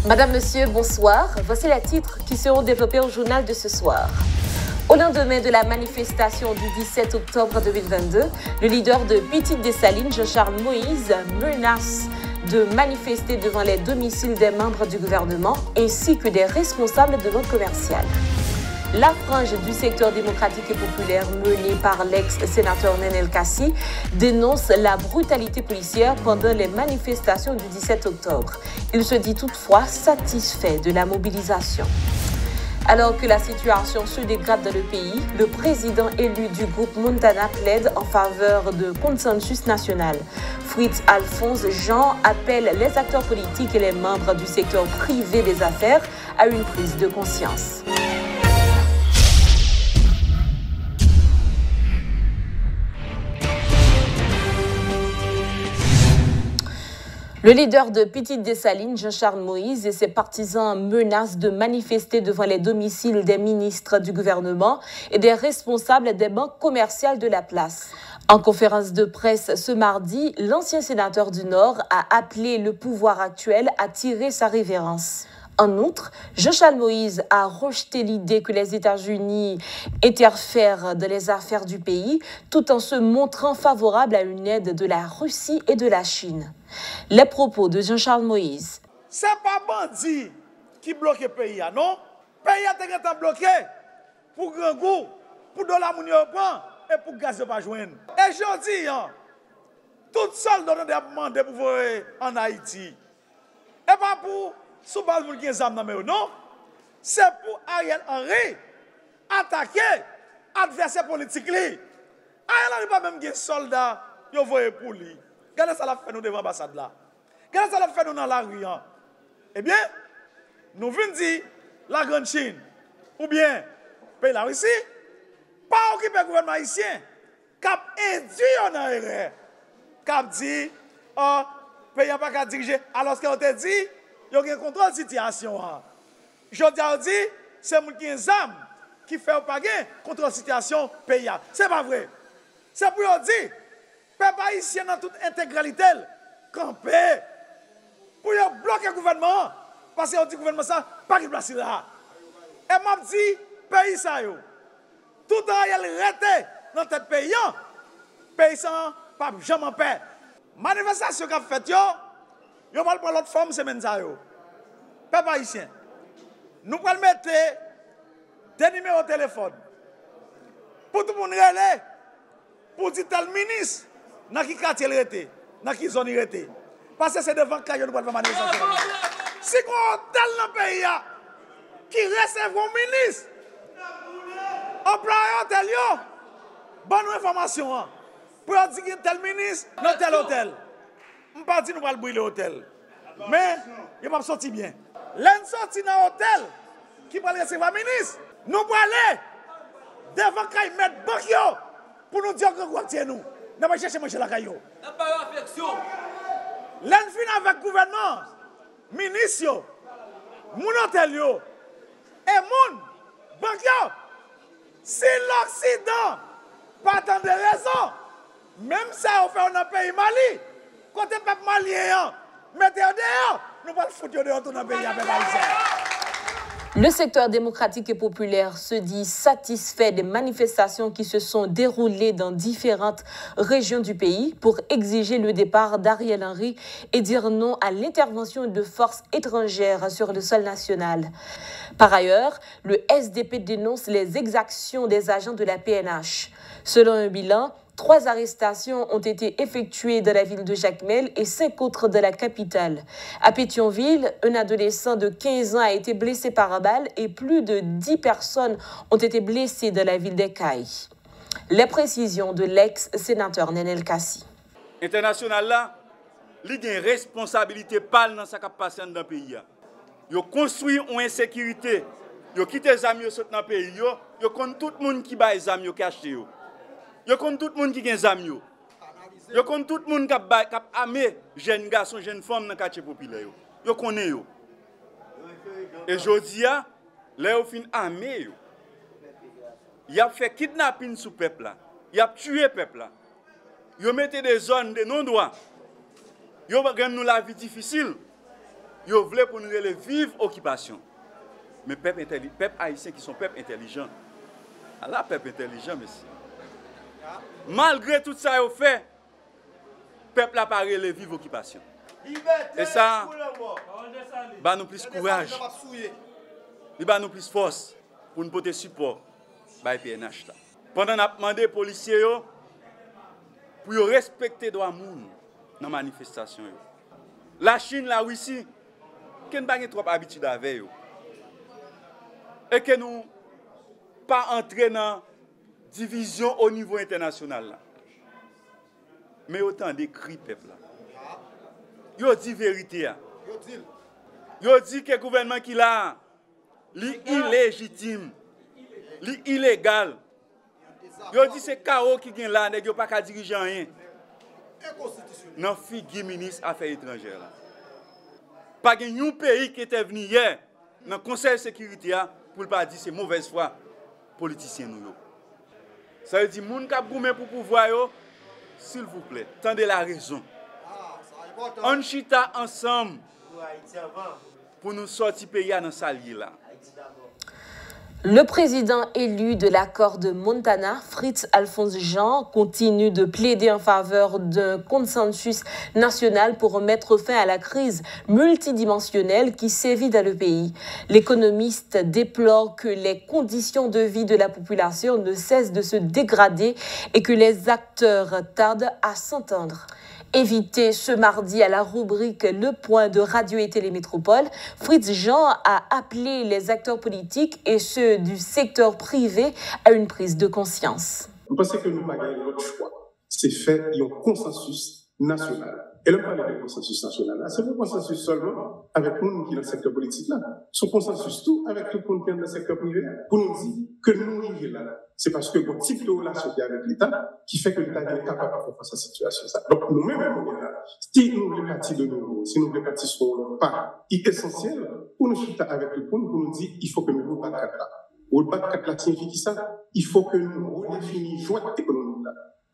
Madame, Monsieur, bonsoir. Voici les titres qui seront développés au journal de ce soir. Au lendemain de la manifestation du 17 octobre 2022, le leader de Petite Dessalines, Jean-Charles Moïse, menace de manifester devant les domiciles des membres du gouvernement ainsi que des responsables de l'ordre commercial. La frange du secteur démocratique et populaire menée par l'ex-sénateur Nenel Kassi dénonce la brutalité policière pendant les manifestations du 17 octobre. Il se dit toutefois satisfait de la mobilisation. Alors que la situation se dégrade dans le pays, le président élu du groupe Montana plaide en faveur de consensus national. Fritz Alphonse Jean appelle les acteurs politiques et les membres du secteur privé des affaires à une prise de conscience. Le leader de Petite Dessalines, Jean-Charles Moïse, et ses partisans menacent de manifester devant les domiciles des ministres du gouvernement et des responsables des banques commerciales de la place. En conférence de presse ce mardi, l'ancien sénateur du Nord a appelé le pouvoir actuel à tirer sa révérence. En outre, Jean-Charles Moïse a rejeté l'idée que les États-Unis interfèrent dans les affaires du pays, tout en se montrant favorable à une aide de la Russie et de la Chine. Les propos de Jean-Charles Moïse. Ce n'est pas bandit qui bloque le pays, non? Le pays a été bloqué pour grand goût, pour de la mounion et pour gaz de pas joindre. Et je dis, tout seul donne des demandé pour voir en Haïti. Et pas pour sous base pour qui examine non, c'est pour Ariel Henry attaquer adversaire politique li. Ariel Henry pas même des soldats, yo voye pour lui. Regardez ça l'a fait nous devant l'ambassade là. Regardez ça l'a fait nous dans la rue. Eh bien, nous venons dire la grande Chine ou bien pays la Russie pas occuper le gouvernement haïtien cap induit en erreur. Cap dit pays n'a pas qu'à diriger alors qu'on te dit il y a un contrôle de situation. Je dis, c'est mon qui est âme qui fait pas contrôle de situation pays. Ce n'est pas vrai. C'est pour dire, peuple haïtien dans toute intégralité, camper, pour bloquer le gouvernement, parce que le gouvernement ça, pas qui place là. Et m'a dit, pays ça, tout en réalité dans notre pays, pays ça, pas jamais en paix. Manifestation qu'a fait, yo va prendre l'autre forme semaine ça yo. Peuple haïtien. Nous allons mettre des numéros de téléphone. Pour tout le monde relais pour dire tel ministre dans qui quartier il était, dans qui zone il était. Parce que c'est devant que nous allons faire manifestation. Si on tel dans le pays qui recevent un ministre, employé tel yo, bonne information pour dire tel ministre dans tel hôtel. Je ne pas dire que nous allons brûler l'hôtel. Mais, il va sortir bien. L'un sorti dans l'hôtel qui va recevoir le ministre. Nous allons aller devant qu'il mette banque pour nous dire que nous allons nous allons chercher manger la caillou. L'un fin avec le gouvernement, ministre, mon hôtel et mon banque. Si l'Occident pas tant de raisons, même ça on fait dans le pays Mali. Côté peuple malien, mettez dehors, nous allons foutre dehors dans le pays avec haïtien. Le secteur démocratique et populaire se dit satisfait des manifestations qui se sont déroulées dans différentes régions du pays pour exiger le départ d'Ariel Henry et dire non à l'intervention de forces étrangères sur le sol national. Par ailleurs, le SDP dénonce les exactions des agents de la PNH. Selon un bilan, 3 arrestations ont été effectuées dans la ville de Jacmel et 5 autres dans la capitale. À Pétionville, un adolescent de 15 ans a été blessé par balle et plus de 10 personnes ont été blessées dans la ville d'Ekaï. Les précisions de l'ex-sénateur Nenel Kassi. International là, il y a une responsabilité pâle dans ce qui passe dans le pays. Il construit une insécurité. Il quitte les amis dans le pays. Il compte tout le monde qui bat les amis qui achètent. Yo connaît tout le monde qui a des amis. Yo connaît tout le monde qui a armé jeunes garçons, jeunes femmes dans le quartier populaire. Yo connaît yo. Et je dis, Là, au fin armé, il a fait kidnapping sous peuple là. Il a tué peuple là. Il a mis des zones de non-droit. Il a rendu la vie difficile. Il a voulu pour nous vivre occupation. Mais peuple haïtien qui sont peuple intelligent. Alors, peuple intelligent, monsieur. Malgré tout ça, il a fait, peuple a pas vivre occupation. Et ça, bah nous plus courage. Il va nous plus force pour nous porter support par PNH. Pendant qu'on a demandé aux policiers pour respecter les droits de l'homme dans la manifestation. La Chine, la Russie, qui n'a pas trop d'habitude avec eux. Et que nous pas entrer dans la division au niveau international. Mais autant de cris, peuple. Ils ont dit la vérité. Ils ont dit que le gouvernement qui l'a, illégitime, illégal. Ils ont dit que c'est chaos qui est là, ils n'ont pas qu'à diriger rien. Dans le figu ministre des Affaires étrangères. Pas un pays qui était venu hier dans le Conseil de sécurité pour ne pas dire que c'est mauvaise foi politicien. Ça veut dire que les gens qui ont goumé pour pouvoir, s'il vous plaît, tendez la raison. On chita ensemble pour nous sortir pays dans salier là. Le président élu de l'accord de Montana, Fritz Alphonse Jean, continue de plaider en faveur d'un consensus national pour mettre fin à la crise multidimensionnelle qui sévit dans le pays. L'économiste déplore que les conditions de vie de la population ne cessent de se dégrader et que les acteurs tardent à s'entendre. Invité ce mardi à la rubrique Le Point de Radio et Télémétropole, Fritz Jean a appelé les acteurs politiques et ceux du secteur privé à une prise de conscience. Vous pensez que nous n'avons pas notre choix. C'est fait un consensus national. Et le parler de consensus national, c'est un consensus seulement avec nous qui sont dans le secteur politique là. C'est un consensus tout avec tout le monde qui est dans le secteur privé pour nous dire que nous sommes là. C'est parce que le type de relation qu'il y a avec l'État qui fait que l'État est capable de faire face à cette situation. Donc nous-mêmes, on est là. Si nous voulons partir de nous, si nous voulons partir sur le pas essentiel, pour nous chuter avec le monde, pour nous dire il faut que nous ne battions pas là. Ou le battre là signifie ça. Il faut que nous redéfinissions joie économique là.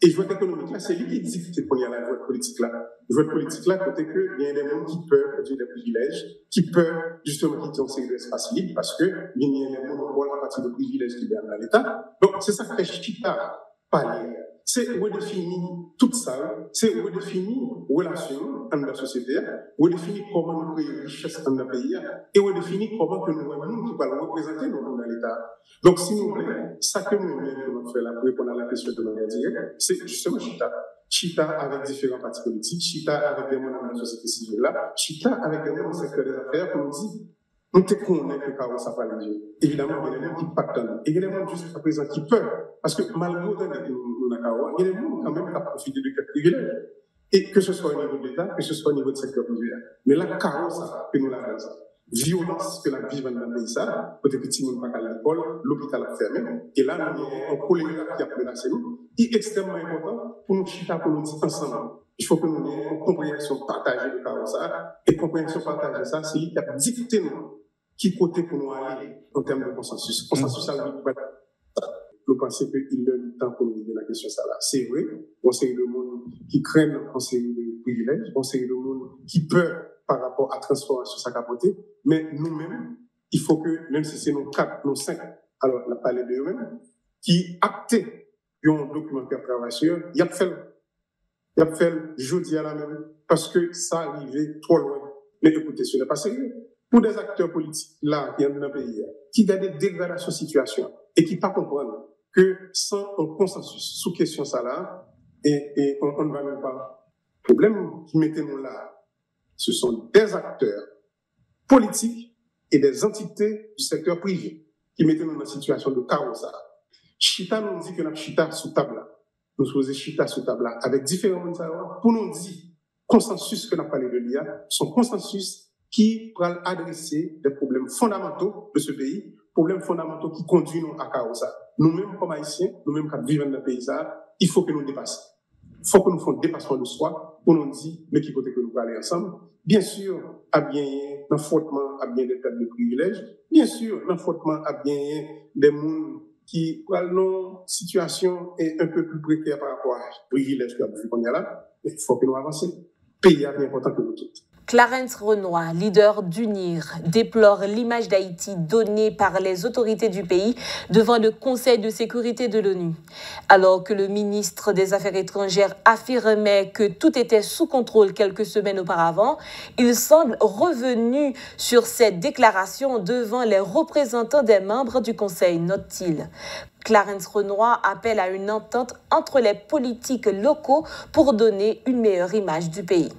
Et joie économique là, c'est lui qui dicte qu'on y a la joie politique là. Joie politique là, côté que il y a des gens qui peuvent avoir des privilèges, qui peuvent justement quitter un secteur espace libre parce que il y a des monopoles à partir de privilèges qui viennent dans l'État. Donc c'est ça que fait Chita parler. C'est redéfinir tout ça, c'est redéfinir relation dans la société, redéfinir comment nous créons richesse dans le pays et redéfinir comment que nous qui parlons représenter nous dans l'État. Donc, s'il vous plaît, ça que nous devons faire pour répondre à la question de manière directe, c'est justement Chita. Chita avec différents partis politiques, Chita avec des membres de la société civile là, Chita avec des membres du secteur des affaires pour nous dire nous te connaissons que Caro ça parle de Dieu. Évidemment, il y a des gens qui pactent dans nous. Et il y a des gens jusqu'à présent qui peuvent. Parce que malgré nous, il y a des gens quand même qui ont profité de quelques privilèges. Et que ce soit au niveau de l'État, que ce soit au niveau du secteur privé. Mais là, Caro, ça, que nous l'avons ça. Violence que la vie dans le pays, ça, peut-être que si nous ne pas à l'école, l'hôpital a fermé. Et là, nous avons un choléra qui a menacé nous. Il est extrêmement important pour nous chiter, pour nous dire ensemble. Il faut que nous ayons une compréhension partagée de Caro, ça. Et compréhension partagée, ça, c'est lui qui a dicté nous. Qui côté pour nous aller en termes de consensus. Consensus, ça veut dire nous pensons qu'il y a du temps pour nous dire la question ça là. C'est vrai, on sait de monde qui craignent un série de privilèges, on sait de monde qui peur par rapport à la transformation sa capoté, mais nous-mêmes, il faut que, même si c'est nos 4, nos 5, alors on a parlé de eux-mêmes, qui actent un document qui a travaillé sur, il a fait jeudi à la même, parce que ça arrivait trop loin. Mais écoutez, ce n'est pas sérieux. Pour des acteurs politiques, là, qui sont dans le pays, qui ont des dégradations de situation et qui ne comprennent pas que sans un consensus sous question ça là, et on ne va même pas. Le problème qui mettez-nous là, ce sont des acteurs politiques et des entités du secteur privé qui mettent-nous dans une situation de chaos. Chita nous dit que la chita sous table là. Nous faisons chita sous table là avec différents gens pour nous dire consensus que nous parlé de l'IA, son consensus qui va adresser des problèmes fondamentaux de ce pays, problèmes fondamentaux qui conduisent nous à chaos. Nous-mêmes, comme Haïtiens, nous-mêmes qui vivons dans le pays, il faut que nous dépassions. Il faut que nous fassions un dépassement de soi pour nous dire mais qui côté que nous allons aller ensemble. Bien sûr, à bien dans frottement, à bien des têtes de privilèges. Bien sûr, dans frottement, à bien des mondes qui ont une situation est un peu plus précaire par rapport à privilèges qu'on y a là. Mais il faut que nous avancions. Le pays est plus important que nous tous. Clarence Renoir, leader d'UNIR, déplore l'image d'Haïti donnée par les autorités du pays devant le Conseil de sécurité de l'ONU. Alors que le ministre des Affaires étrangères affirmait que tout était sous contrôle quelques semaines auparavant, il semble revenu sur cette déclaration devant les représentants des membres du Conseil, note-t-il. Clarence Renoir appelle à une entente entre les politiques locaux pour donner une meilleure image du pays.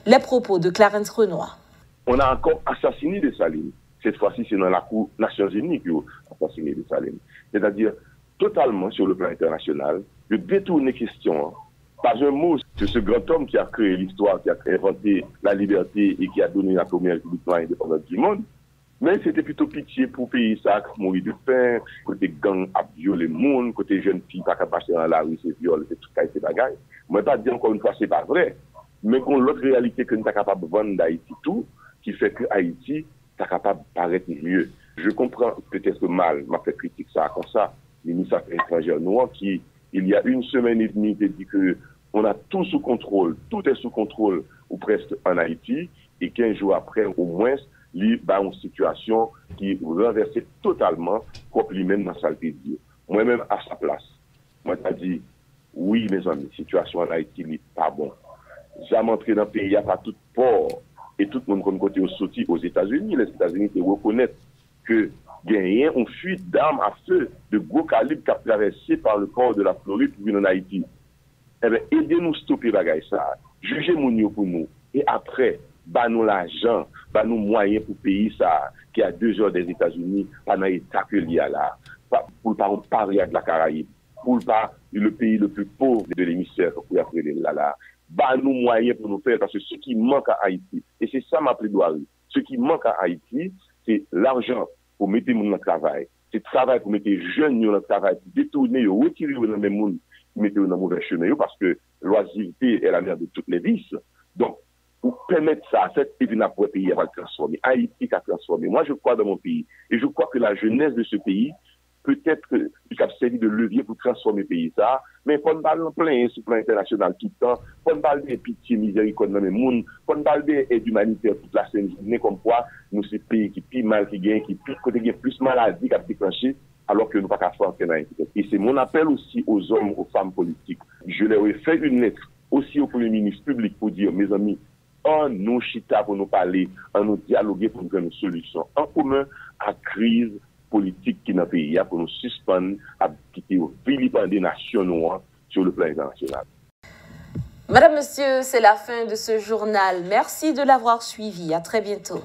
Les propos de Clarence Renoir. On a encore assassiné Dessalines. Cette fois-ci, c'est dans la Cour des Nations Unies qu'ils ont assassiné Dessalines. C'est-à-dire, totalement sur le plan international, de détourner question, pas un mot sur ce grand homme qui a créé l'histoire, qui a inventé la liberté et qui a donné la première république indépendante du monde. Mais c'était plutôt pitié pour pays ça, mourir de faim, côté gang a violé le monde, côté jeune fille pas capable de passer dans la rue, c'est viol, c'est tout ça, c'est bagaille. Moi, pas dire encore une fois, c'est pas vrai. Mais qu'on l'autre réalité que nous sommes capables de vendre d'Haïti tout, qui fait que Haïti est capable de paraître mieux. Je comprends peut-être mal, m'a fait critique ça comme ça, le ministre des Affaires étrangères noir qui, il y a une semaine et demie, dit que on a tout sous contrôle, tout est sous contrôle ou presque en Haïti, et 15 jours après, au moins, il y a une situation qui renversait totalement comme lui-même dans sa vie. Moi-même, à sa place, moi, j'ai dit, oui, mes amis, situation en Haïti n'est pas bon. Jamais entré dans le pays, il n'y a pas tout port. Et tout le monde, comme côté, sorti aux États-Unis. Les États-Unis reconnaissent que il y a une fuite d'armes à feu de gros calibre qui a traversé par le port de la Floride pour venir en Haïti. Eh bien, aidez-nous à stopper bagaille ça. Jugez mon pour nous. Et après, nous l'argent, nous moyens pour payer ça, qui a 2 heures des États-Unis, pendant l'état que il y a là, pour pas paria de la Caraïbe, pour pas le pays le plus pauvre de l'hémisphère, pour après là. Nous moyens pour nous faire, parce que ce qui manque à Haïti, et c'est ça ma plaidoirie, ce qui manque à Haïti, c'est l'argent pour mettre les gens dans le travail, c'est le travail pour mettre les jeunes dans le travail, pour détourner, retirer dans le même monde, mettre dans le mauvais chemin, parce que l'oisiveté est la mère de toutes les vices. Donc, pour permettre ça, cette pays n'a pas pays va transformer. Haïti a transformé. Moi, je crois dans mon pays. Et je crois que la jeunesse de ce pays, peut-être qu'il a servi de levier pour transformer le pays, ça. Mais pas de balle en plein sur le plan international tout le temps. Pas de balle de pitié, miséricorde dans le monde. Pas de balle d'aide humanitaire toute la scène journée comme quoi nous, c'est pays qui pire mal, qui gagne, qui pire côté gagne plus maladie qui a déclenché, alors que nous pas qu'à faire en Haïti. Et c'est mon appel aussi aux hommes, aux femmes politiques. Je leur ai fait une lettre aussi au Premier ministre public pour dire, mes amis, on nous chita pour nous parler, on nous dialoguer pour nous donner une solution en commun à la crise politique qui est dans le pays, pour nous suspendre à quitter au Philippines des nations noires sur le plan international. Madame, Monsieur, c'est la fin de ce journal. Merci de l'avoir suivi. À très bientôt.